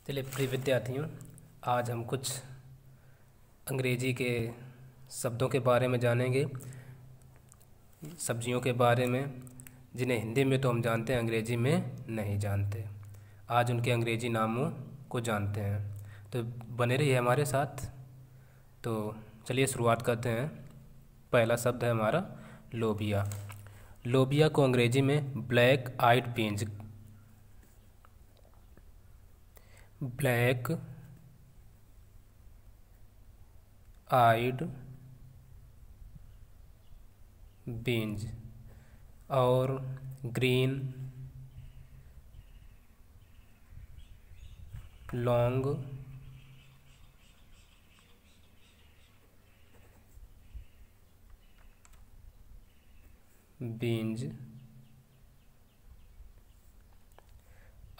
चलिए प्रिय विद्यार्थियों, आज हम कुछ अंग्रेजी के शब्दों के बारे में जानेंगे, सब्जियों के बारे में जिन्हें हिंदी में तो हम जानते हैं, अंग्रेजी में नहीं जानते। आज उनके अंग्रेजी नामों को जानते हैं, तो बने रहिए हमारे साथ। तो चलिए शुरुआत करते हैं। पहला शब्द है हमारा लोबिया। लोबिया को अंग्रेजी में ब्लैक आइड बीन्स, ब्लैक आइड बीन्स और ग्रीन लॉन्ग बीन्स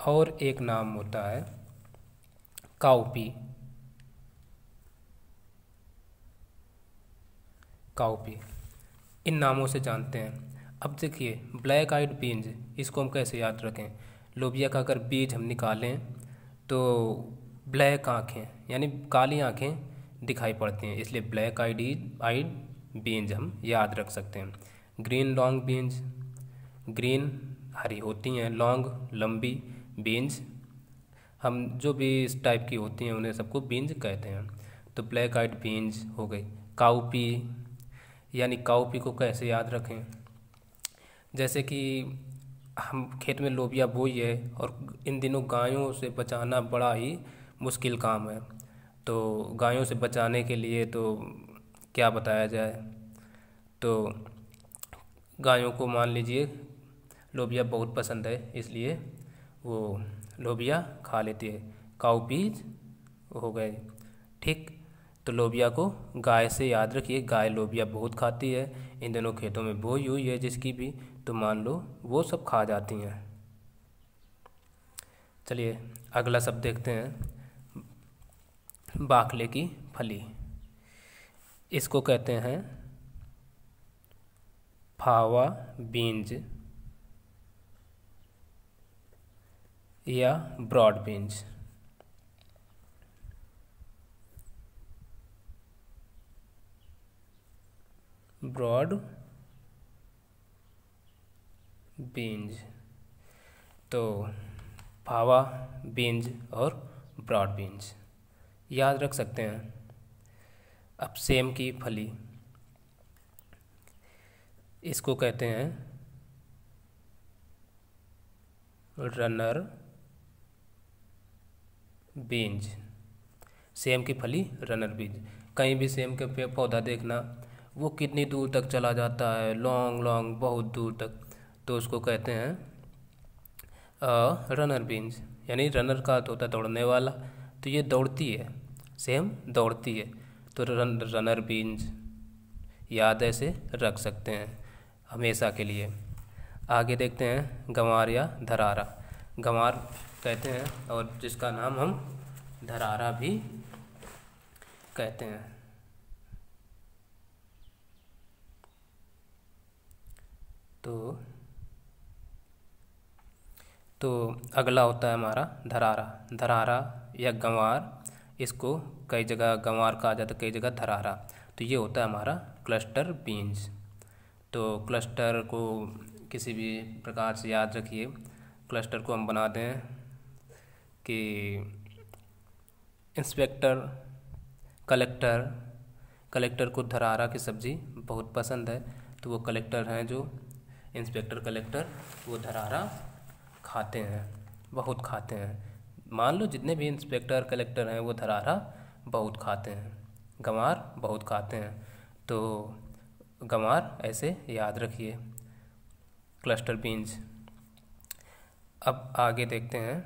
और एक नाम होता है काउपी। काउपी इन नामों से जानते हैं। अब देखिए ब्लैक आइड बीन्स, इसको हम कैसे याद रखें। लोबिया का अगर बीज हम निकालें तो ब्लैक आँखें यानी काली आँखें दिखाई पड़ती हैं, इसलिए ब्लैक आइड बीन्स हम याद रख सकते हैं। ग्रीन लॉन्ग बीन्स, ग्रीन हरी होती हैं, लॉन्ग लंबी, बीन्स हम जो भी इस टाइप की होती हैं उन्हें सबको बीन्स कहते हैं। तो ब्लैक आइड बीन्स हो गई। काउपी यानी काउपी को कैसे याद रखें, जैसे कि हम खेत में लोबिया बोई है और इन दिनों गायों से बचाना बड़ा ही मुश्किल काम है, तो गायों से बचाने के लिए तो क्या बताया जाए। तो गायों को मान लीजिए लोबिया बहुत पसंद है, इसलिए वो लोबिया खा लेती है। काउपीज हो गए, ठीक। तो लोबिया को गाय से याद रखिए, गाय लोबिया बहुत खाती है। इन दिनों खेतों में बोई हुई है जिसकी भी, तो मान लो वो सब खा जाती हैं। चलिए अगला शब्द देखते हैं, बाखले की फली। इसको कहते हैं फावा बीन्स या ब्रॉड बीन्स। ब्रॉड बीन्स, तो फावा बीन्स और ब्रॉड बीन्स याद रख सकते हैं। अब सेम की फली, इसको कहते हैं रनर बीन्स। सेम की फली रनर बीन्स। कहीं भी सेम के पेड़ पौधा देखना, वो कितनी दूर तक चला जाता है, लॉन्ग लॉन्ग बहुत दूर तक, तो उसको कहते हैं रनर बीन्स। यानी रनर का अर्थ होता है दौड़ने वाला, तो ये दौड़ती है, सेम दौड़ती है, तो रनर बीन्स याद ऐसे रख सकते हैं हमेशा के लिए। आगे देखते हैं गंवार या धरारा। गंवार कहते हैं और जिसका नाम हम धरारा भी कहते हैं। तो अगला होता है हमारा धरारा। धरारा या गंवार, इसको कई जगह गंवार कहा जाता है, कई जगह धरारा। तो ये होता है हमारा क्लस्टर बीन्स। तो क्लस्टर को किसी भी प्रकार से याद रखिए। क्लस्टर को हम बना दें कि इंस्पेक्टर, कलेक्टर। कलेक्टर को धरारा की सब्ज़ी बहुत पसंद है, तो वो कलेक्टर हैं जो इंस्पेक्टर कलेक्टर, वो धरारा खाते हैं, बहुत खाते हैं। मान लो जितने भी इंस्पेक्टर कलेक्टर हैं वो धरारा बहुत खाते हैं, गंवार बहुत खाते हैं। तो गंवार ऐसे याद रखिए, क्लस्टर बीन्स। अब आगे देखते हैं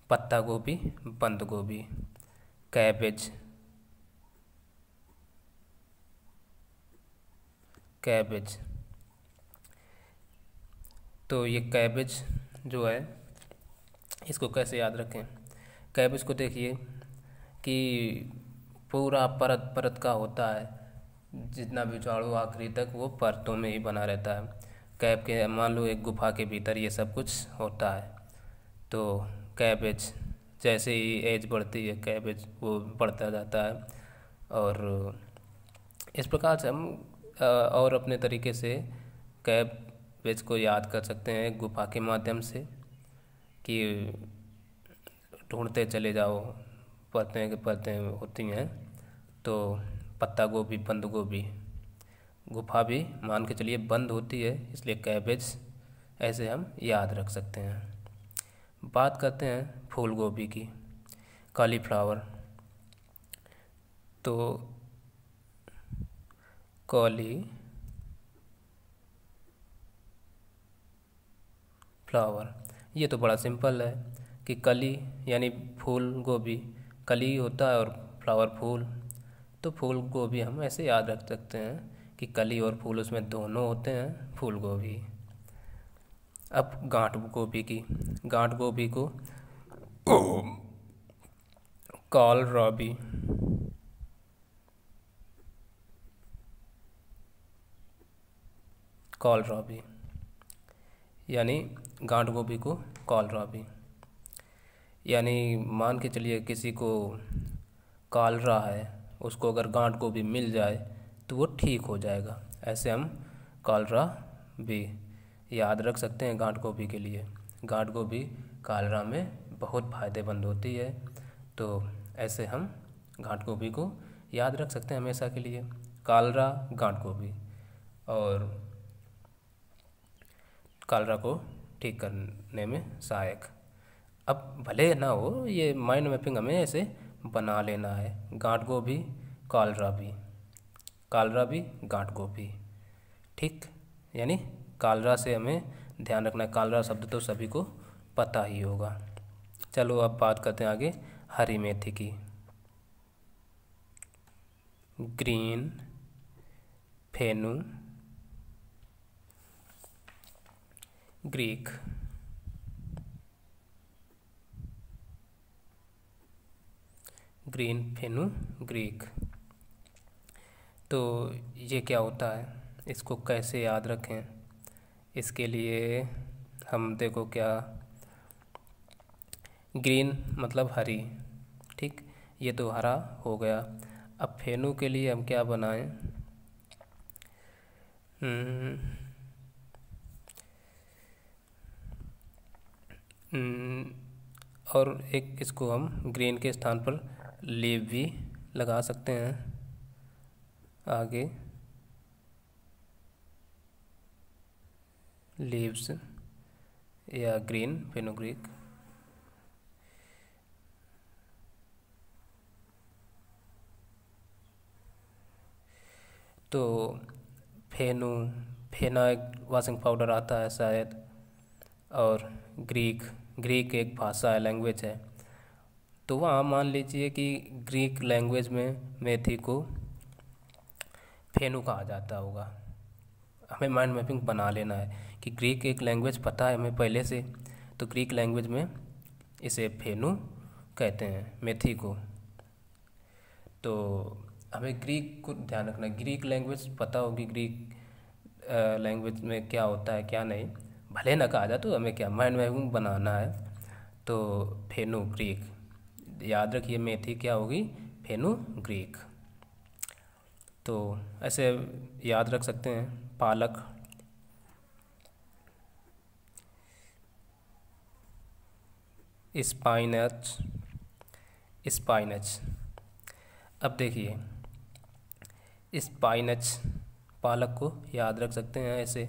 पत्ता गोभी, बंद गोभी, कैबेज। कैबेज, तो ये कैबेज जो है इसको कैसे याद रखें। कैबेज को देखिए कि पूरा परत परत का होता है, जितना भी झाड़ू आखिरी तक वो परतों में ही बना रहता है। कैब के मान लो एक गुफा के भीतर ये सब कुछ होता है। तो कैबेज जैसे ही एज बढ़ती है कैबेज वो बढ़ता जाता है। और इस प्रकार से हम और अपने तरीके से कैबेज को याद कर सकते हैं गुफा के माध्यम से, कि ढूंढते चले जाओ, परतें के परतें होती हैं। तो पत्ता गोभी, बंद गोभी, गुफा भी मान के चलिए बंद होती है, इसलिए कैबेज ऐसे हम याद रख सकते हैं। बात करते हैं फूल गोभी की, कॉलीफ्लावर। तो कॉलीफ्लावर, ये तो बड़ा सिंपल है कि कली यानी फूल गोभी, कली होता है और फ्लावर फूल, तो फूल गोभी हम ऐसे याद रख सकते हैं कि कली और फूल उसमें दोनों होते हैं, फूल गोभी। अब गांठ गोभी की, गांठ गोभी को कॉलरबी, कॉलरबी यानी गांठ गोभी को कॉलरबी, यानी मान के चलिए किसी को कालरा है, उसको अगर गांठ गोभी मिल जाए तो वो ठीक हो जाएगा। ऐसे हम कालरा भी याद रख सकते हैं गांठ गोभी के लिए। गांठ गोभी कालरा में बहुत फ़ायदेमंद होती है, तो ऐसे हम गांठ गोभी को याद रख सकते हैं हमेशा के लिए, कालरा गांठ गोभी, और कालरा को ठीक करने में सहायक। अब भले ना हो, ये माइंड मैपिंग हमें ऐसे बना लेना है, गांठ गोभी कालरा भी, कालरा भी गांठ गोभी, ठीक। यानी कालरा से हमें ध्यान रखना है, कालरा शब्द तो सभी को पता ही होगा। चलो अब बात करते हैं आगे हरी मेथी की, ग्रीन फेनु ग्रीक, ग्रीन फेनु ग्रीक। तो ये क्या होता है, इसको कैसे याद रखें, इसके लिए हम देखो क्या, ग्रीन मतलब हरी, ठीक, ये तो हरा हो गया। अब फेनु के लिए हम क्या बनाएं, और एक इसको हम ग्रीन के स्थान पर लीव भी लगा सकते हैं आगे, लीव्स या ग्रीन फेनुग्रीक। तो फेनु, फेना एक वॉशिंग पाउडर आता है शायद, और ग्रीक, ग्रीक एक भाषा है, लैंग्वेज है। तो वहाँ मान लीजिए कि ग्रीक लैंग्वेज में मेथी को फेनु कहा जाता होगा। हमें माइंड मैपिंग बना लेना है कि ग्रीक एक लैंग्वेज पता है हमें पहले से, तो ग्रीक लैंग्वेज में इसे फेनु कहते हैं मेथी को। तो हमें ग्रीक को ध्यान रखना है, ग्रीक लैंग्वेज पता होगी, ग्रीक लैंग्वेज में क्या होता है क्या नहीं, भले ना कहा जाए तो हमें क्या माइंड मैपिंग बनाना है। तो फेनु ग्रीक, याद रखिए मेथी क्या होगी, फेनु ग्रीक। तो ऐसे याद रख सकते हैं पालक, स्पाइनच, स्पाइनच। अब देखिए स्पाइनच, पालक को याद रख सकते हैं ऐसे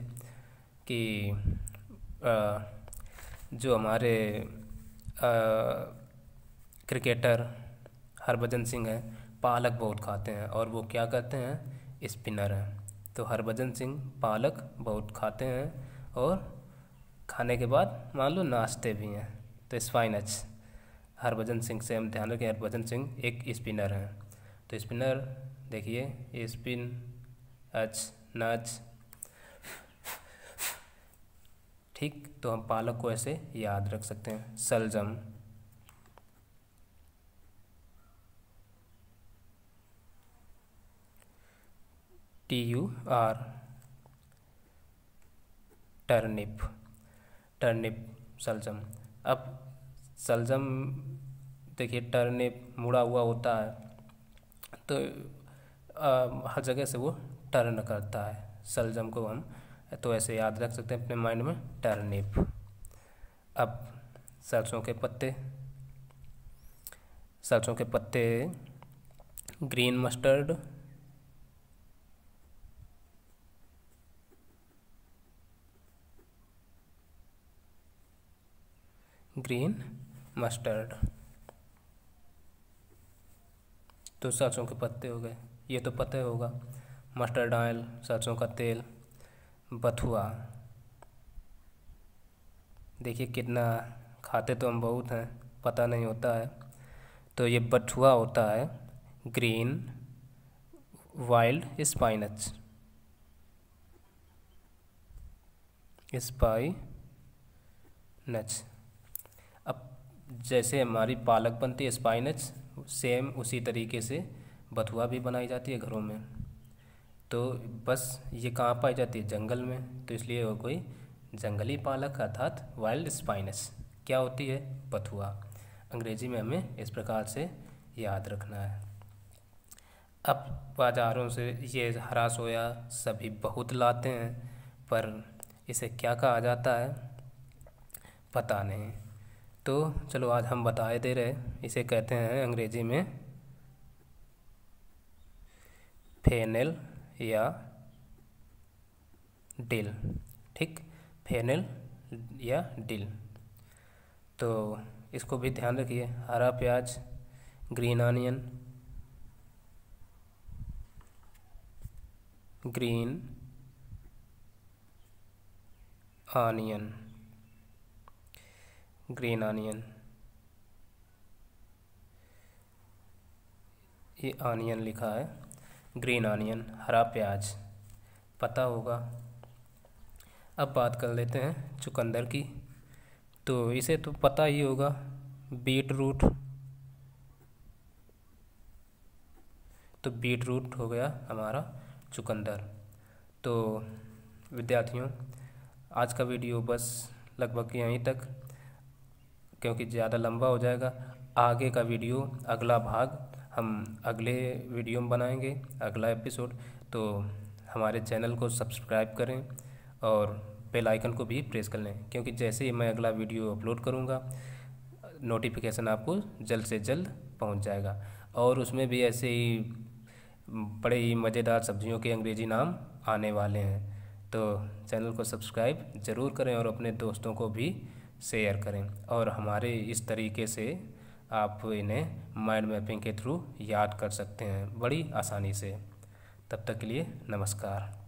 कि जो हमारे क्रिकेटर हरभजन सिंह हैं, पालक बहुत खाते हैं, और वो क्या करते हैं, स्पिनर हैं। तो हरभजन सिंह पालक बहुत खाते हैं और खाने के बाद मान लो नाचते भी हैं। तो स्पाइनच, हरभजन सिंह से हम ध्यान रखें, हरभजन सिंह एक स्पिनर हैं। तो स्पिनर देखिए, स्पिन अच नच, ठीक। तो हम पालक को ऐसे याद रख सकते हैं। सलजम, TUR, टर्निप, टर्निप सलजम। अब सलजम देखिए टर्निप मुड़ा हुआ होता है, तो हर जगह से वो टर्न करता है। शलजम को हम तो ऐसे याद रख सकते हैं अपने माइंड में, टर्निप। अब सरसों के पत्ते, सरसों के पत्ते, ग्रीन मस्टर्ड, ग्रीन मस्टर्ड। तो सरसों के पत्ते हो गए, ये तो पता ही होगा। मस्टर्ड ऑयल, सरसों का तेल, बथुआ। देखिए कितना खाते तो हम बहुत हैं, पता नहीं होता है। तो ये बथुआ होता है ग्रीन वाइल्ड स्पाइनच, स्पाइनच। अब जैसे हमारी पालक बनती है स्पाइनच, सेम उसी तरीके से बथुआ भी बनाई जाती है घरों में। तो बस ये कहाँ पाई जाती है? जंगल में। तो इसलिए वो कोई जंगली पालक अर्थात वाइल्ड स्पाइनच क्या होती है? बथुआ। अंग्रेजी में हमें इस प्रकार से याद रखना है। अब बाज़ारों से ये हरा सोया सभी बहुत लाते हैं, पर इसे क्या कहा जाता है पता नहीं। तो चलो आज हम बताए दे रहे, इसे कहते हैं अंग्रेजी में फेनेल या डिल। ठीक, फेनेल या डिल। तो इसको भी ध्यान रखिए। हरा प्याज, green onion, green onion, green onion, ये ऑनियन लिखा है, ग्रीन ऑनियन, हरा प्याज, पता होगा। अब बात कर लेते हैं चुकंदर की। तो इसे तो पता ही होगा, बीट रूट। तो बीट रूट हो गया हमारा चुकंदर। तो विद्यार्थियों, आज का वीडियो बस लगभग यहीं तक, क्योंकि ज़्यादा लंबा हो जाएगा। आगे का वीडियो, अगला भाग हम अगले वीडियो में बनाएंगे, अगला एपिसोड। तो हमारे चैनल को सब्सक्राइब करें और बेल आइकन को भी प्रेस कर लें, क्योंकि जैसे ही मैं अगला वीडियो अपलोड करूँगा नोटिफिकेशन आपको जल्द से जल्द पहुँच जाएगा। और उसमें भी ऐसे ही बड़े ही मज़ेदार सब्जियों के अंग्रेजी नाम आने वाले हैं। तो चैनल को सब्सक्राइब ज़रूर करें और अपने दोस्तों को भी शेयर करें। और हमारे इस तरीके से आप इन्हें माइंड मैपिंग के थ्रू याद कर सकते हैं बड़ी आसानी से। तब तक के लिए नमस्कार।